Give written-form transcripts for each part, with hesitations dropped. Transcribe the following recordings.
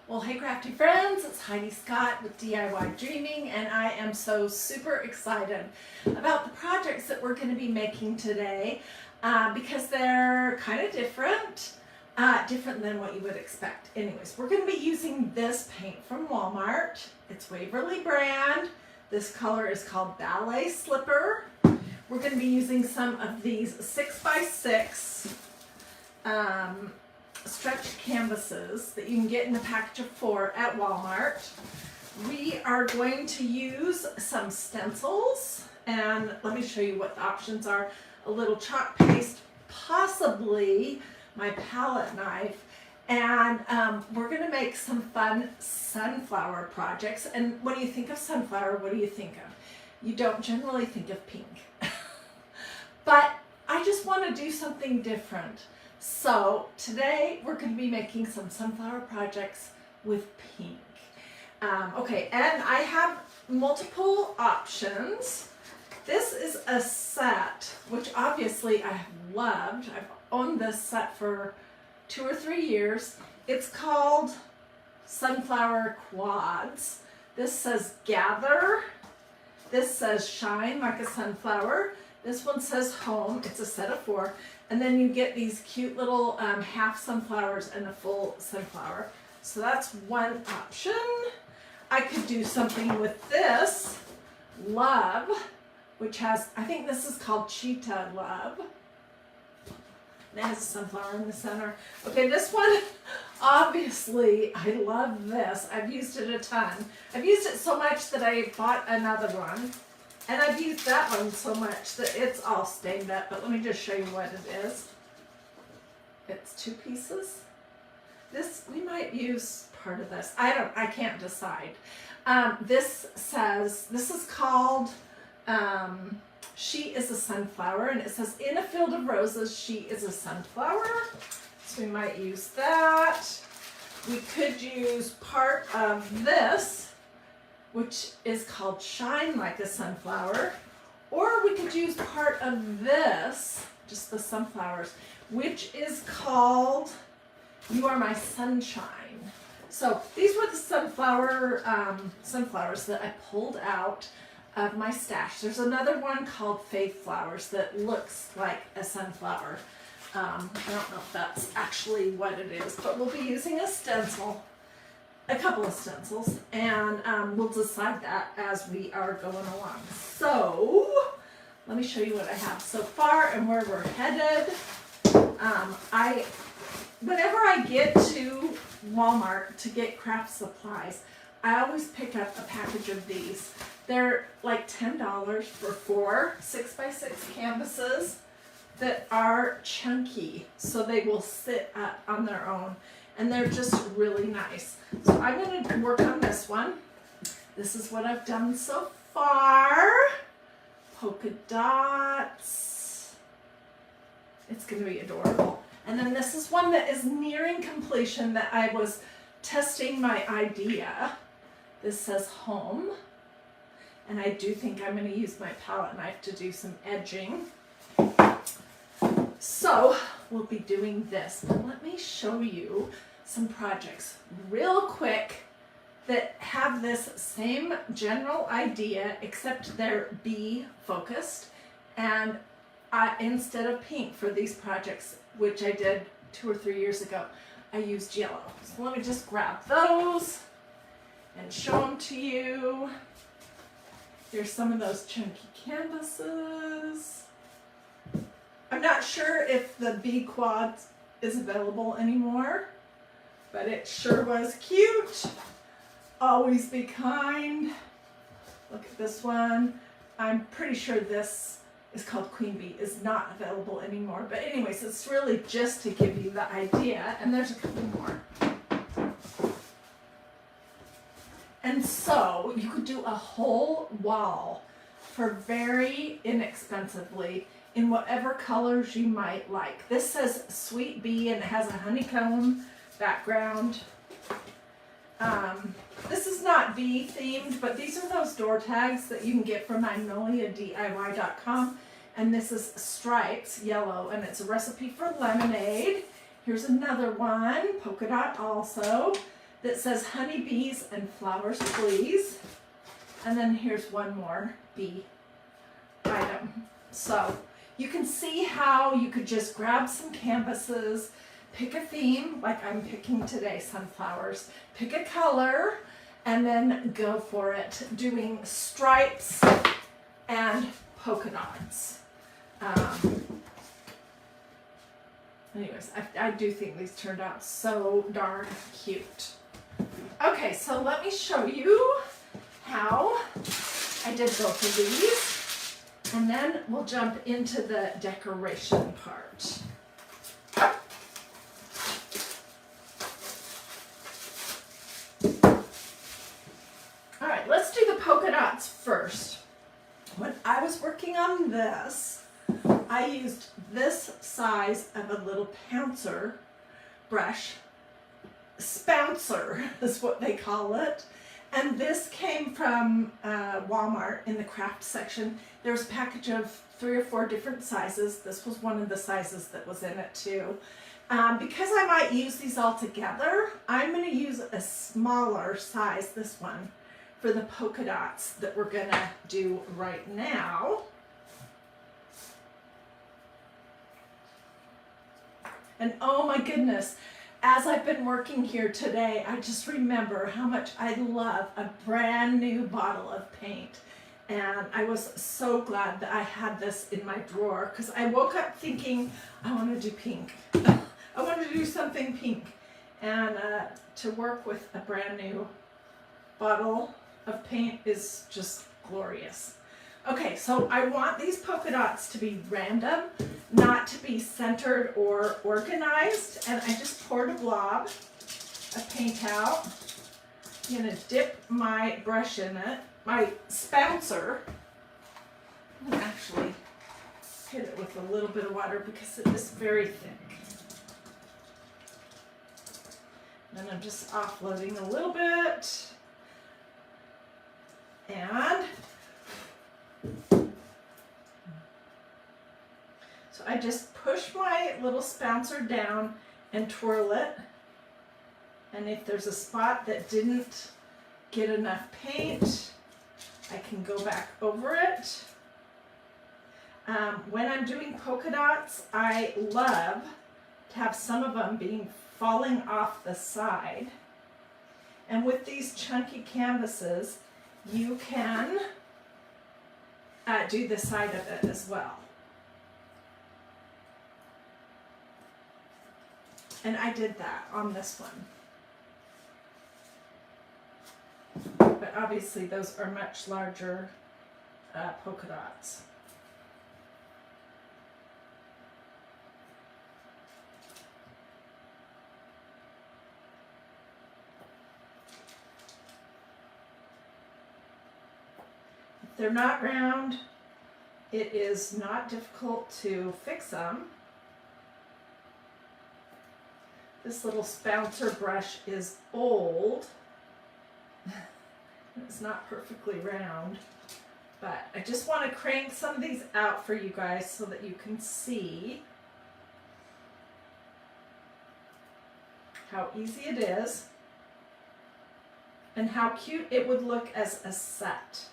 Well, hey crafty friends, it's Heidi Scott with DIY Dreaming, and I am so super excited about the projects that we're going to be making today because they're kind of different than what you would expect. Anyways, we're going to be using this paint from Walmart. It's Waverly brand. This color is called Ballet Slipper. We're going to be using some of these 6x6 stretch canvases that you can get in a package of 4 at Walmart. We are going to use some stencils, and let me show you what the options are. A little chalk paste, possibly my palette knife, and we're going to make some fun sunflower projects. And when you think of sunflower, what do you think of? You don't generally think of pink. But I just want to do something different. So today we're going to be making some sunflower projects with pink. Okay, and I have multiple options. This is a set, which obviously I have loved. I've owned this set for 2 or 3 years. It's called Sunflower Quads. This says Gather. This says Shine Like a Sunflower. This one says Home. It's a set of 4. And then you get these cute little half sunflowers and a full sunflower. So that's one option. I could do something with this, Love, which has, I think this is called Cheetah Love. And it has a sunflower in the center. Okay, this one, obviously, I love this. I've used it a ton. I've used it so much that I bought another one. And I've used that one so much that it's all stained up, but let me just show you what it is. It's 2 pieces. This, we might use part of this. I can't decide. This says, this is called, She is a Sunflower, and it says, in a field of roses, she is a sunflower. So we might use that. We could use part of this, which is called Shine Like a Sunflower, or we could use part of this, just the sunflowers, which is called You Are My Sunshine. So these were the sunflowers that I pulled out of my stash. There's another one called Faith Flowers that looks like a sunflower. I don't know if that's actually what it is, but we'll be using a stencil. A couple of stencils, and we'll decide that as we are going along. So let me show you what I have so far and where we're headed. Whenever I get to Walmart to get craft supplies, I always pick up a package of these. They're like $10 for 4 6x6 canvases that are chunky, so they will sit up on their own. And they're just really nice. So I'm going to work on this one. This is what I've done so far. Polka dots. It's going to be adorable. And then this is one that is nearing completion that I was testing my idea. This says Home. And I do think I'm going to use my palette knife to do some edging. So we'll be doing this, but let me show you some projects real quick that have this same general idea, except they're bee focused, and instead of pink for these projects, which I did 2 or 3 years ago, I used yellow. So let me just grab those and show them to you. Here's some of those chunky canvases. I'm not sure if the bee quad is available anymore, but it sure was cute. Always be kind. Look at this one. I'm pretty sure this is called Queen Bee, is not available anymore. But anyways, it's really just to give you the idea, and there's a couple more. And so you could do a whole wall for very inexpensively in whatever colors you might like. This says Sweet Bee, and it has a honeycomb background. This is not bee themed, but these are those door tags that you can get from magnoliadiy.com. And this is Stripes, yellow, and it's a recipe for lemonade. Here's another one, polka dot also. that says honeybees and flowers please. And then here's one more bee item. So you can see how you could just grab some canvases, pick a theme, like I'm picking today, sunflowers, pick a color, and then go for it, doing stripes and polka dots. Anyways, I do think these turned out so darn cute. Okay, so let me show you how I did both of these, and then we'll jump into the decoration part. All right, let's do the polka dots first. When I was working on this, I used this size of a little pouncer brush. Spouncer is what they call it. And this came from Walmart in the craft section. There's a package of 3 or 4 different sizes. This was one of the sizes that was in it too. Because I might use these all together, I'm going to use a smaller size, this one, for the polka dots that we're going to do right now. And oh my goodness, as I've been working here today, I just remember how much I love a brand new bottle of paint. And I was so glad that I had this in my drawer, because I woke up thinking, I want to do pink. I want to do something pink. And to work with a brand new bottle of paint is just glorious. Okay, so I want these polka dots to be random, not to be centered or organized. And I just poured a blob of paint out. I'm gonna dip my brush in it, my spouncer. I'm gonna actually hit it with a little bit of water because it is very thick. And I'm just offloading a little bit. And so I just push my little spouncer down and twirl it. And if there's a spot that didn't get enough paint, I can go back over it. When I'm doing polka dots, I love to have some of them falling off the side. And with these chunky canvases, you can do the side of it as well. And I did that on this one. But obviously those are much larger polka dots. If they're not round, it is not difficult to fix them. This little spouncer brush is old. It's not perfectly round, but I just want to crank some of these out for you guys so that you can see how easy it is and how cute it would look as a set.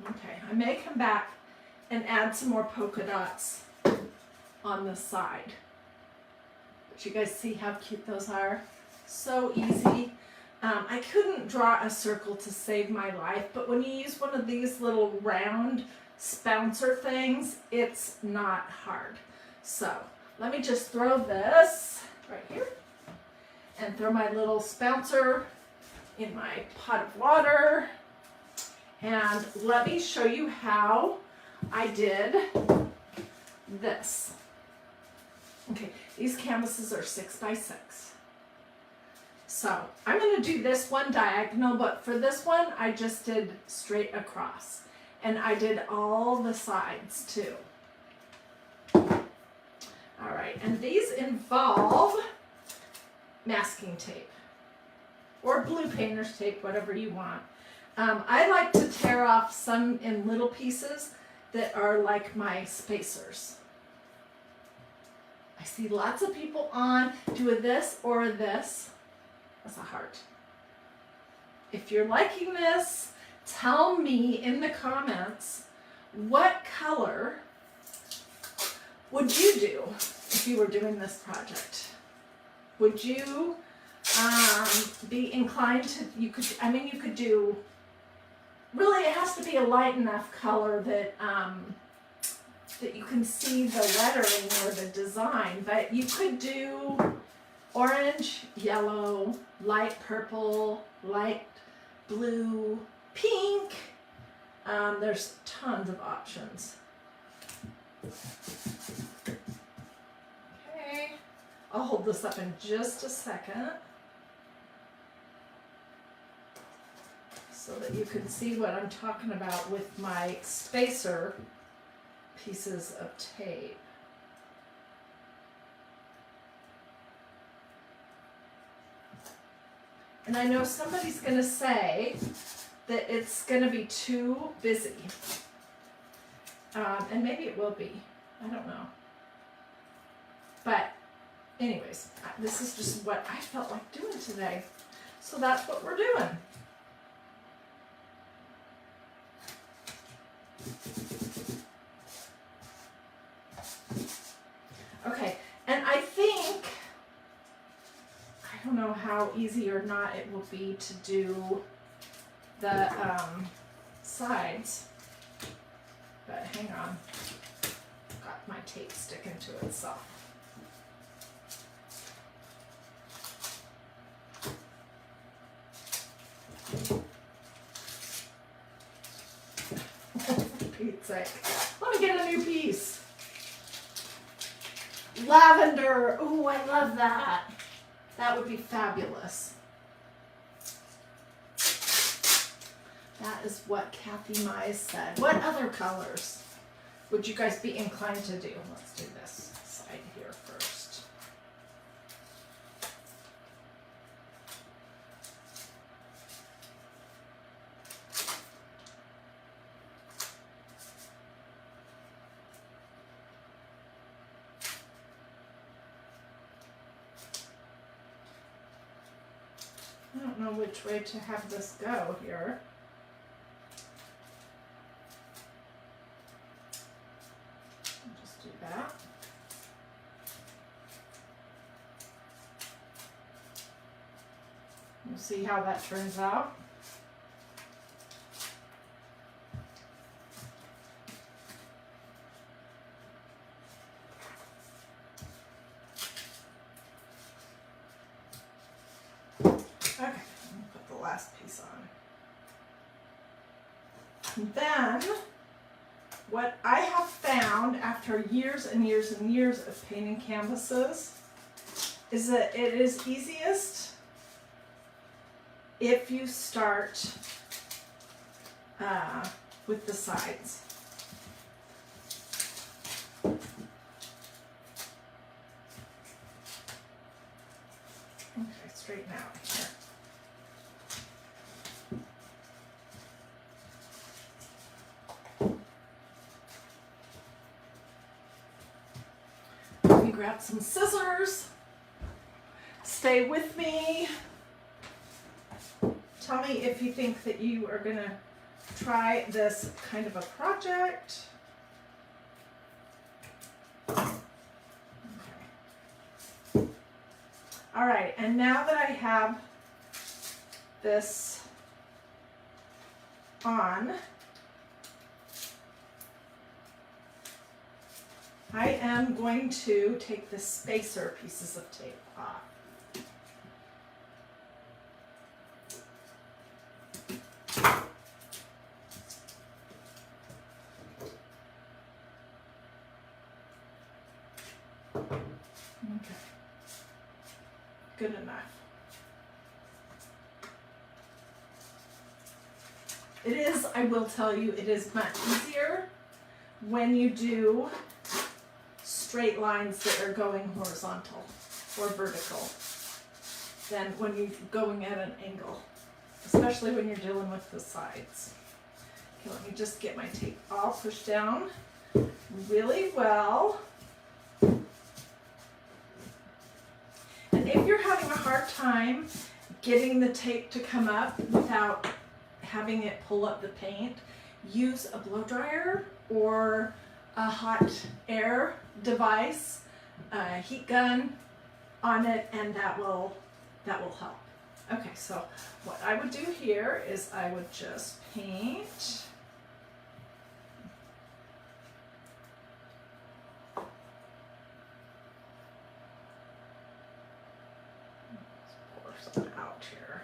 Okay, I may come back and add some more polka dots on the side. But you guys see how cute those are? So easy. I couldn't draw a circle to save my life, but when you use one of these little round spouncer things, it's not hard. So let me just throw this right here and throw my little spouncer in my pot of water. And let me show you how I did this. Okay, these canvases are 6 by 6. So I'm going to do this one diagonal, but for this one I just did straight across. And I did all the sides too. All right, and these involve masking tape or blue painter's tape, whatever you want. I like to tear off some in little pieces that are like my spacers. I see lots of people on do a this or a this. That's a heart. If you're liking this, tell me in the comments what color would you do if you were doing this project. Would you be inclined to, you could do, really it has to be a light enough color that that you can see the lettering or the design, but you could do orange, yellow, light purple, light blue, pink. There's tons of options. Okay, I'll hold this up in just a second so that you can see what I'm talking about with my spacer pieces of tape. And I know somebody's going to say that it's going to be too busy. And maybe it will be. I don't know. But anyways, this is just what I felt like doing today. So that's what we're doing. Okay, and I think, I don't know how easy or not it will be to do the sides, but hang on, got my tape sticking to itself. For Pete's sake, let me get a new piece. Lavender, ooh, I love that. That would be fabulous. That is what Kathy Mize said. What other colors would you guys be inclined to do? Let's do this side here first. I don't know which way to have this go here. I'll just do that. We'll see how that turns out. Okay, I'm gonna put the last piece on. And then, what I have found after years and years and years of painting canvases is that it is easiest if you start with the sides. Okay, straighten out here. Let me grab some scissors. Stay with me. Tell me if you think that you are going to try this kind of a project. Okay. All right, and now that I have this on, I am going to take the spacer pieces of tape off. Okay, good enough. It is, I will tell you, it is much easier when you do straight lines that are going horizontal or vertical than when you're going at an angle. This especially when you're dealing with the sides. Okay, let me just get my tape all pushed down really well. And if you're having a hard time getting the tape to come up without having it pull up the paint, use a blow dryer or a hot air device, a heat gun on it, and that will help. Okay, so what I would do here is I would just paint. Let's pour some out here.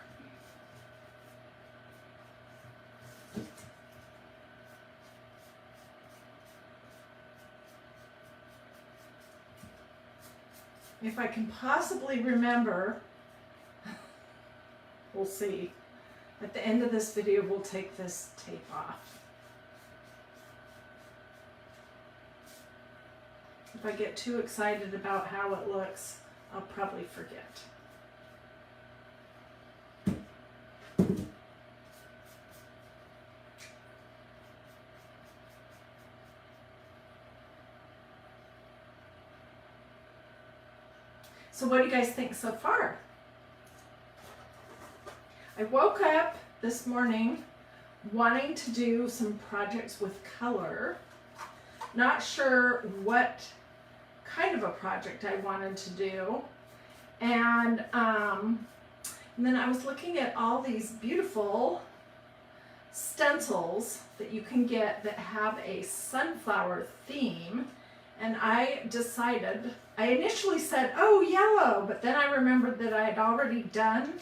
If I can possibly remember, we'll see. At the end of this video, we'll take this tape off. If I get too excited about how it looks, I'll probably forget. So what do you guys think so far? I woke up this morning wanting to do some projects with color. Not sure what kind of a project I wanted to do. And then I was looking at all these beautiful stencils that you can get that have a sunflower theme. And I decided, I initially said, oh, yellow, but then I remembered that I had already done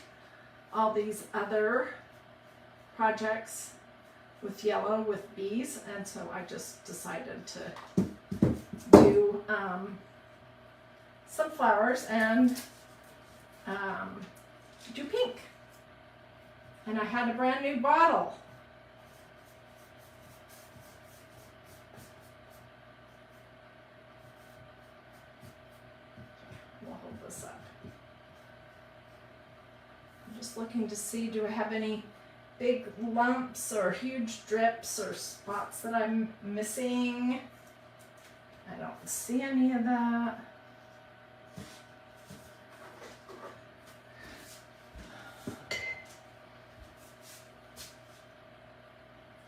all these other projects with yellow with bees, and so I just decided to do some flowers and do pink. And I had a brand new bottle. We'll hold this up. I'm just looking to see, do I have any big lumps or huge drips or spots that I'm missing? I don't see any of that.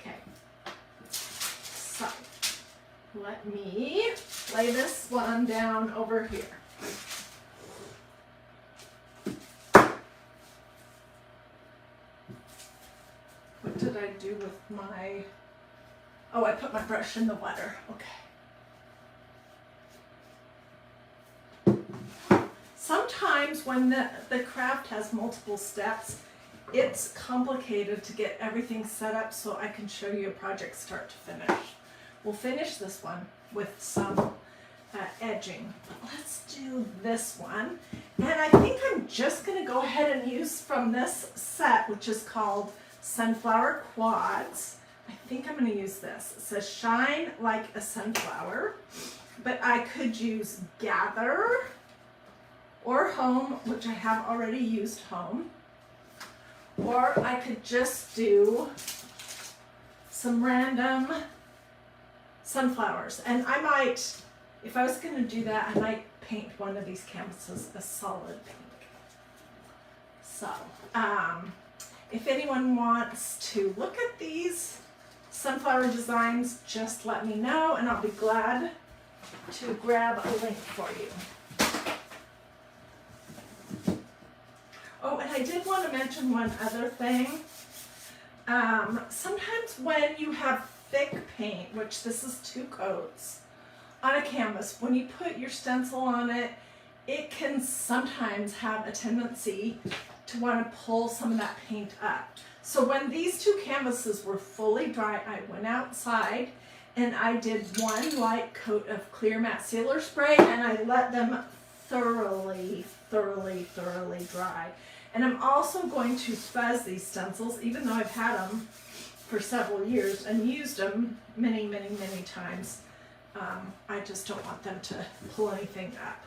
Okay, so let me lay this one down over here. What did I do with my, oh, I put my brush in the water, okay. Sometimes when the craft has multiple steps, it's complicated to get everything set up so I can show you a project start to finish. We'll finish this one with some edging. But let's do this one. And I think I'm just going to go ahead and use from this set, which is called Sunflower Quads. I think I'm going to use this. It says Shine Like a Sunflower, but I could use Gather or Home, which I have already used Home, or I could just do some random sunflowers. And I might, if I was going to do that, I might paint one of these canvases a solid pink. So, if anyone wants to look at these sunflower designs, just let me know and I'll be glad to grab a link for you. Oh, and I did want to mention one other thing. Sometimes when you have thick paint, which this is 2 coats, on a canvas, when you put your stencil on it, it can sometimes have a tendency to want to pull some of that paint up. So when these 2 canvases were fully dry, I went outside and I did 1 light coat of clear matte sealer spray and I let them thoroughly dry. And I'm also going to fuzz these stencils, even though I've had them for several years and used them many times. I just don't want them to pull anything up.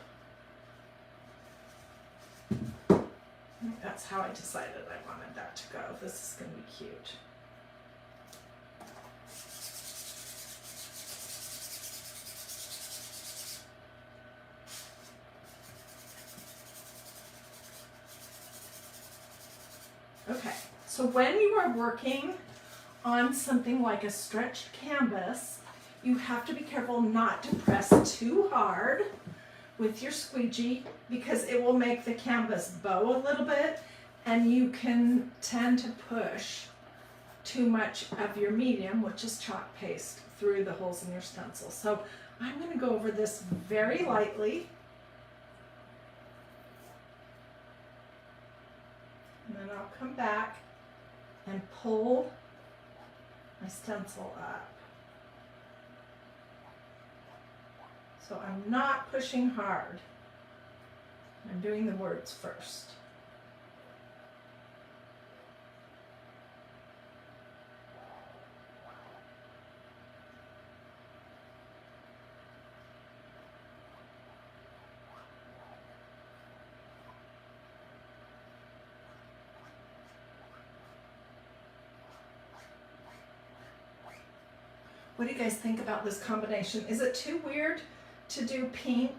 think that's how I decided I wanted that to go. This is going to be cute. Okay, so when you are working on something like a stretched canvas, you have to be careful not to press too hard with your squeegee because it will make the canvas bow a little bit, and you can tend to push too much of your medium, which is chalk paste, through the holes in your stencil. So I'm going to go over this very lightly. And then I'll come back and pull my stencil up. So I'm not pushing hard. I'm doing the words first. What do you guys think about this combination? Is it too weird to do pink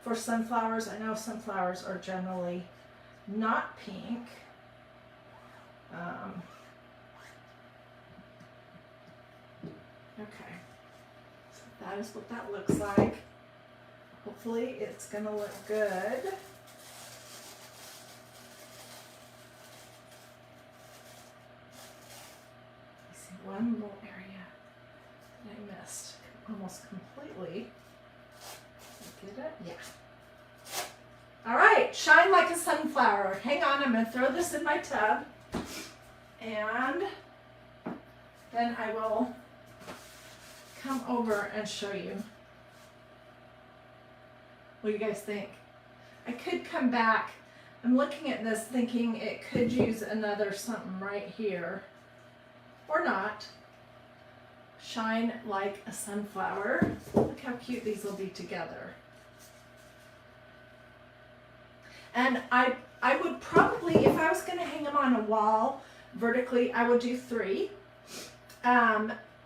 for sunflowers? I know sunflowers are generally not pink. Okay, so that is what that looks like. Hopefully it's gonna look good. I see one little area I missed almost completely. Get it? Yeah. All right, shine like a sunflower. Hang on, I'm gonna throw this in my tub, and then I will come over and show you. What do you guys think? I could come back. I'm looking at this thinking it could use another something right here, or not. Shine like a sunflower. Look how cute these will be together. And I would probably, if I was going to hang them on a wall vertically, I would do 3.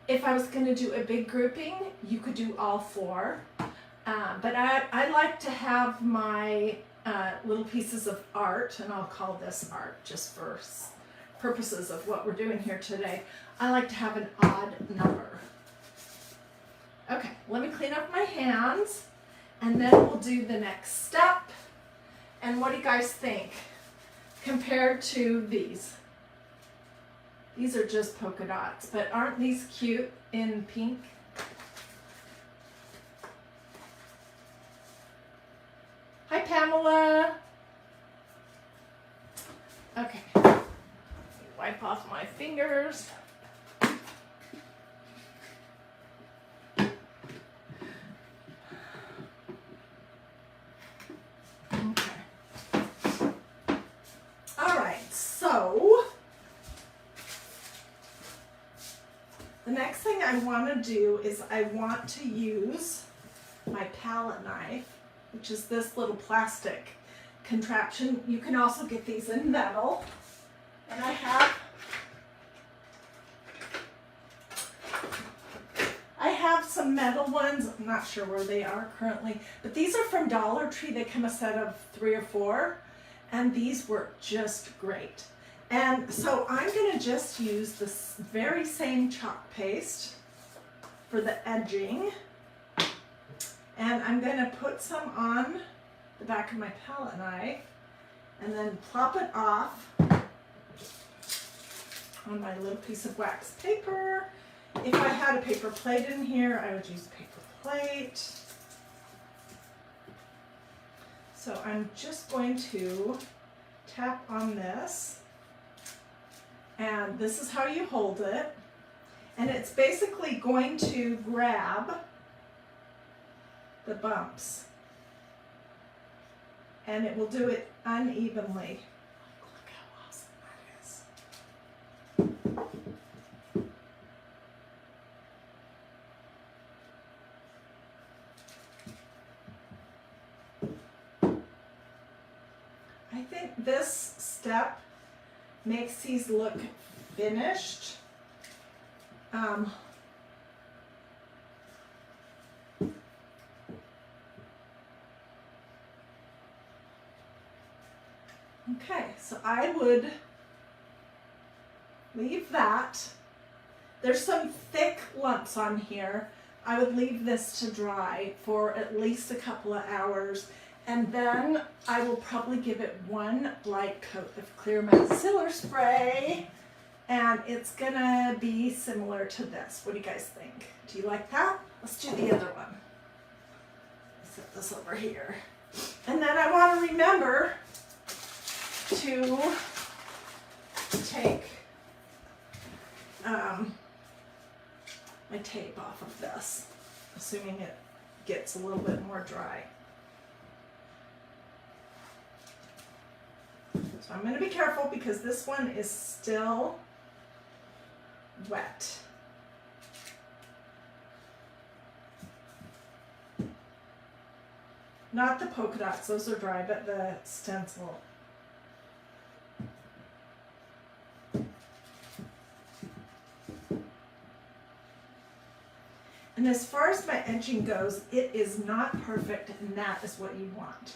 If I was going to do a big grouping, you could do all 4. But I like to have my little pieces of art, and I'll call this art just for purposes of what we're doing here today. I like to have an odd number. Okay, let me clean up my hands, and then we'll do the next step. And what do you guys think compared to these? These are just polka dots, but aren't these cute in pink? Hi, Pamela. Okay, wipe off my fingers. The next thing I want to do is I want to use my palette knife, which is this little plastic contraption. You can also get these in metal. And I have some metal ones. I'm not sure where they are currently, but these are from Dollar Tree. They come a set of 3 or 4, and these work just great. And so I'm going to just use this very same chalk paste for the edging. And I'm going to put some on the back of my palette knife and then plop it off on my little piece of wax paper. If I had a paper plate in here, I would use a paper plate. So I'm just going to tap on this. And this is how you hold it. And it's basically going to grab the bumps. And it will do it unevenly. Look how awesome that is. I think think this step makes these look finished. Okay, so I would leave that. There's some thick lumps on here. I would leave this to dry for at least a couple of hours, and then I will probably give it one light coat of clear matte sealer spray, and it's gonna be similar to this. What do you guys think? Do you like that? Let's do the other one. Set this over here. And then I want to remember to take my tape off of this, assuming it gets a little bit more dry. So I'm going to be careful because this one is still wet. Not the polka dots, those are dry, but the stencil. And as far as my edging goes, it is not perfect, and that is what you want.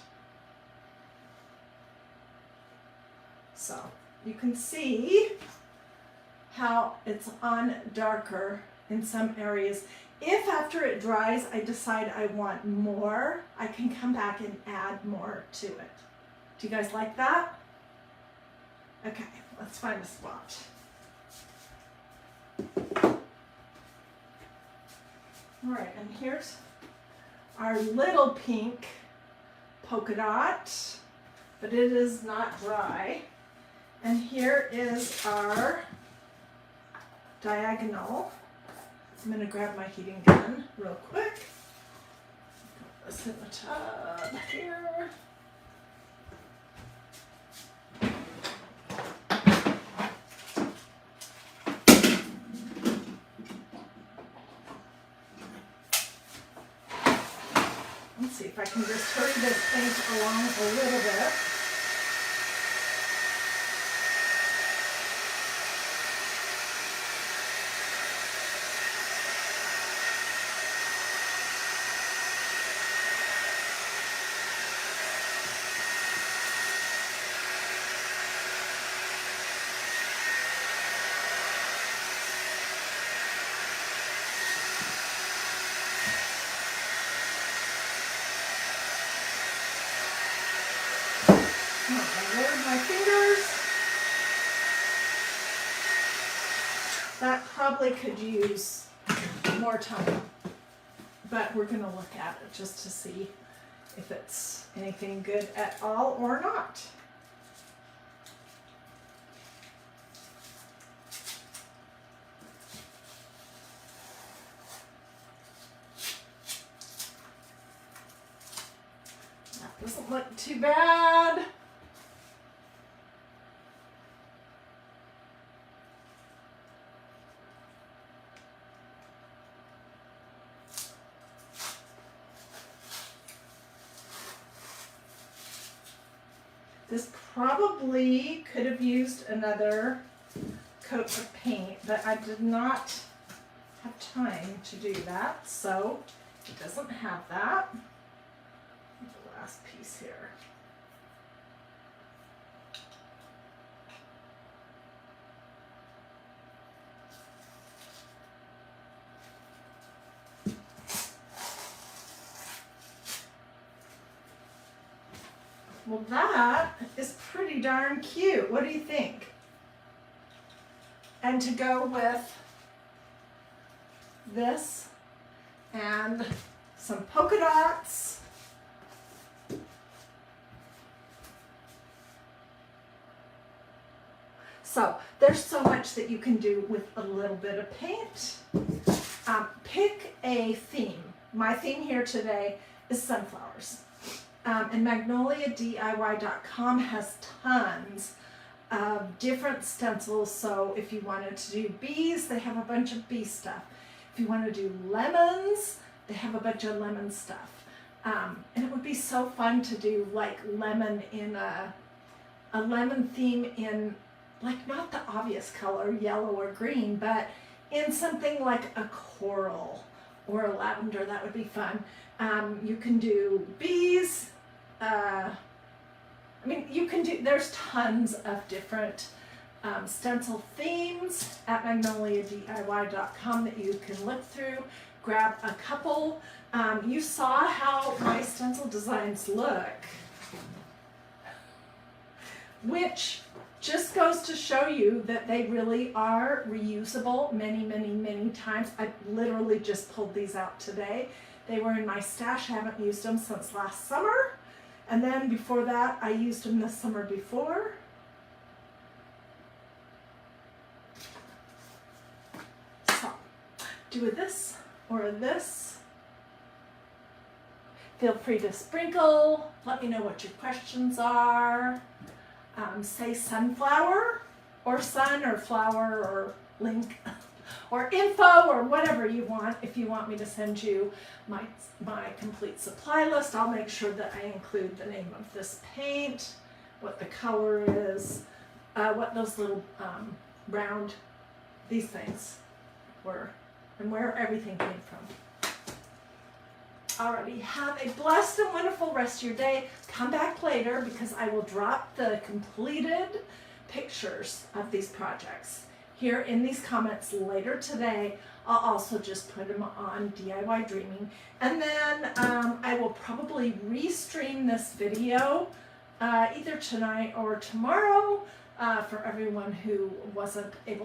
So you can see how it's on darker in some areas. If after it dries, I decide I want more, I can come back and add more to it. Do you guys like that? Okay, let's find a spot. All right, and here's our little pink polka dot, but it is not dry. And here is our diagonal. I'm going to grab my heating gun real quick. Put this in the tub here. Let's see if I can just hurry this paint along a little bit. My fingers. That probably could use more time, but we're going to look at it just to see if it's anything good at all or not. That doesn't look too bad. This probably could have used another coat of paint, but I did not have time to do that, so it doesn't have that. The last piece here. Well, that is pretty darn cute. What do you think? And to go with this and some polka dots. So there's so much that you can do with a little bit of paint. Pick a theme. My theme here today is sunflowers. And MagnoliaDIY.com has tons of different stencils. So if you wanted to do bees, they have a bunch of bee stuff. If you want to do lemons, they have a bunch of lemon stuff. And it would be so fun to do like lemon in a a lemon theme in, like, not the obvious color, yellow or green, but in something like a coral or a lavender. That would be fun. You can do bees. You can do, there's tons of different stencil themes at magnoliadiy.com that you can look through, grab a couple. You saw how my stencil designs look, which just goes to show you that they really are reusable many, many, many times. I literally just pulled these out today. They were in my stash. I haven't used them since last summer. And then before that, I used them the summer before. So, do a this or a this. Feel free to sprinkle. Let me know what your questions are. Say sunflower or sun or flower or link or info or whatever you want. If you want me to send you my complete supply list, I'll make sure that I include the name of this paint, what the color is, what those little round, these things were, and where everything came from. Alrighty, have a blessed and wonderful rest of your day. Come back later because I will drop the completed pictures of these projects here in these comments later today. I'll also just put them on DIY Dreaming. And then I will probably restream this video either tonight or tomorrow for everyone who wasn't able